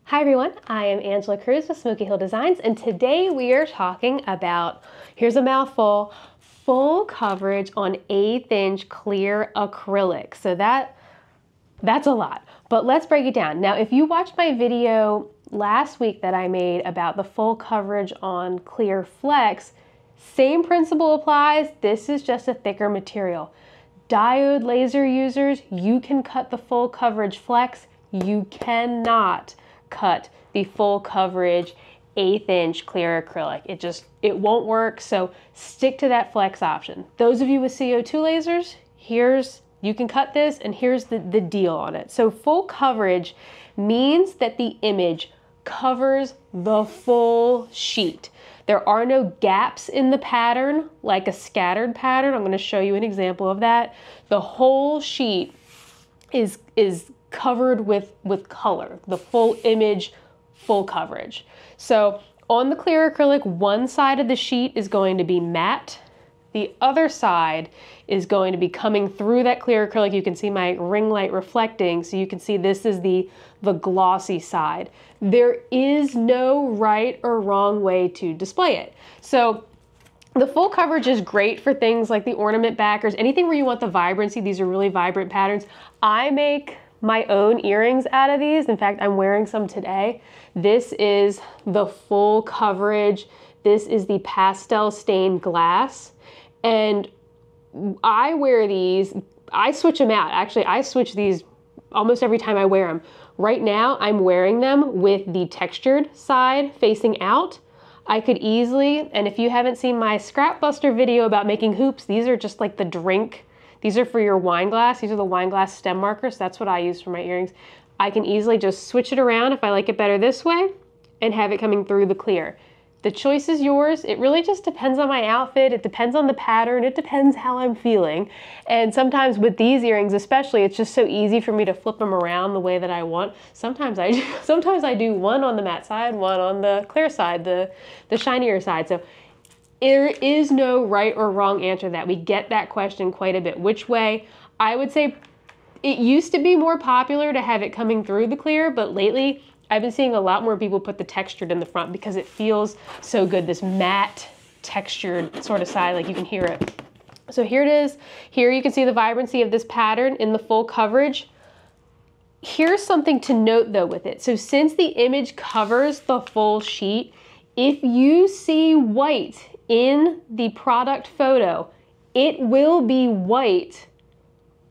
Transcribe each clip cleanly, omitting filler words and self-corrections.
Hi everyone, I am Angela Cruz with Smokey Hill Designs, and today we are talking about, here's a mouthful, full coverage on 1/8 inch clear acrylic. So that's a lot, but let's break it down. Now, if you watched my video last week that I made about the full coverage on clear flex, same principle applies. This is just a thicker material. Diode laser users, you can cut the full coverage flex. You cannot cut the full coverage 1/8 inch clear acrylic. It won't work, so stick to that flex option. Those of you with CO2 lasers, you can cut this, and here's the deal on it. So full coverage means that the image covers the full sheet. There are no gaps in the pattern like a scattered pattern. I'm going to show you an example of that. The whole sheet is covered with color, the full image, full coverage. So on the clear acrylic, one side of the sheet is going to be matte. The other side is going to be coming through that clear acrylic. You can see my ring light reflecting, so you can see this is the glossy side. There is no right or wrong way to display it. So the full coverage is great for things like the ornament backers, anything where you want the vibrancy. These are really vibrant patterns. I make my own earrings out of these. In fact, I'm wearing some today. This is the full coverage. This is the pastel stained glass. And I wear these, I switch them out. Actually, I switch these almost every time I wear them. Right now, I'm wearing them with the textured side facing out. I could easily, and if you haven't seen my Scrap Buster video about making hoops, these are just like the drink. These are for your wine glass. These are the wine glass stem markers. That's what I use for my earrings. I can easily just switch it around if I like it better this way and have it coming through the clear. The choice is yours. It really just depends on my outfit. It depends on the pattern. It depends how I'm feeling. And sometimes with these earrings especially, it's just so easy for me to flip them around the way that I want. Sometimes I do one on the matte side, one on the clear side, the shinier side. So there is no right or wrong answer to that. We get that question quite a bit. Which way? I would say it used to be more popular to have it coming through the clear, but lately I've been seeing a lot more people put the textured in the front because it feels so good, this matte textured sort of side, like you can hear it. So here it is. Here you can see the vibrancy of this pattern in the full coverage. Here's something to note though with it. So since the image covers the full sheet, if you see white in the product photo, it will be white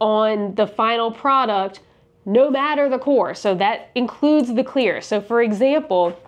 on the final product no matter the core. So that includes the clear. So for example,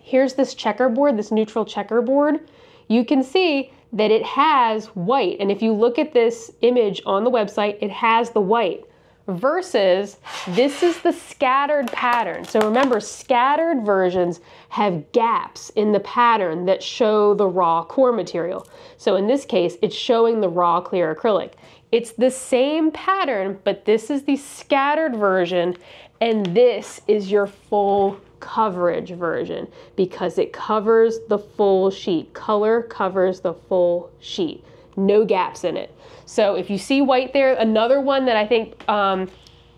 here's this checkerboard, this neutral checkerboard. You can see that it has white. And if you look at this image on the website, it has the white versus this is the scattered pattern. So remember, scattered versions have gaps in the pattern that show the raw core material. So in this case, it's showing the raw clear acrylic. It's the same pattern, but this is the scattered version, and this is your full coverage version because it covers the full sheet. Color covers the full sheet. No gaps in it. So if you see white there, another one that I think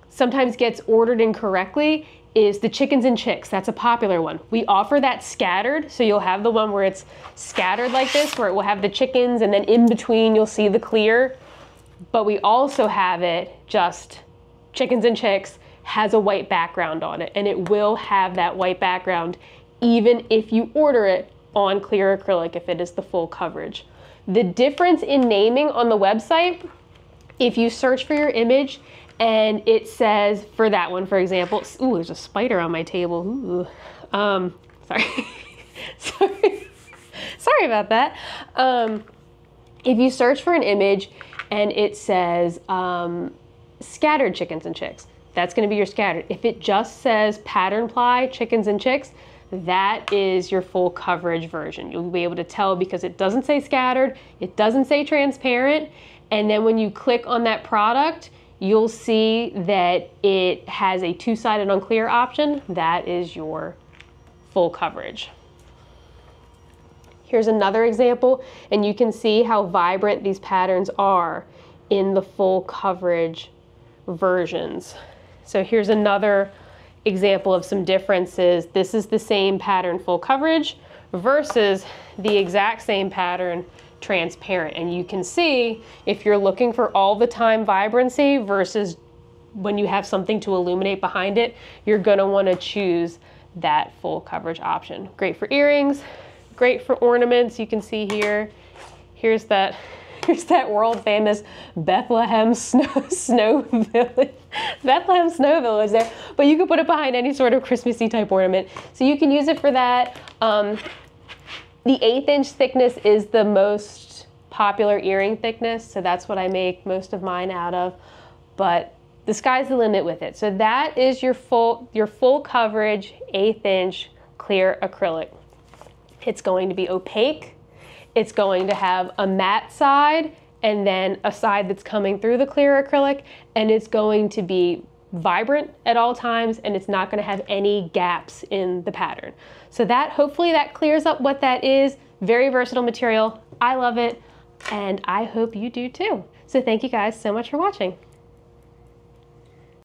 sometimes gets ordered incorrectly is the chickens and chicks. That's a popular one. We offer that scattered, so you'll have the one where it's scattered like this, where it will have the chickens, and then in between you'll see the clear. But we also have it just chickens and chicks, has a white background on it, and it will have that white background even if you order it on clear acrylic if it is the full coverage. The difference in naming on the website, if you search for your image and it says, for that one, for example, ooh, there's a spider on my table. Ooh. Sorry. Sorry about that. If you search for an image and it says scattered chickens and chicks, that's going to be your scattered. If it just says pattern ply chickens and chicks, that is your full coverage version. You'll be able to tell because it doesn't say scattered, it doesn't say transparent, and then when you click on that product, you'll see that it has a two-sided on clear option. That is your full coverage. Here's another example, and you can see how vibrant these patterns are in the full coverage versions. So here's another example of some differences. This is the same pattern full coverage versus the exact same pattern transparent. And you can see if you're looking for all the time vibrancy versus when you have something to illuminate behind it, you're gonna wanna choose that full coverage option. Great for earrings, great for ornaments. You can see here, here's that world famous Bethlehem snow village. Bethlehem snow village there, but you can put it behind any sort of Christmassy type ornament. So you can use it for that. The 1/8 inch thickness is the most popular earring thickness, so that's what I make most of mine out of, but the sky's the limit with it. So that is your full coverage 1/8 inch clear acrylic. It's going to be opaque. It's going to have a matte side and then a side that's coming through the clear acrylic, and it's going to be vibrant at all times, and it's not going to have any gaps in the pattern. So that, hopefully that clears up what that is. Very versatile material. I love it, and I hope you do too. So thank you guys so much for watching.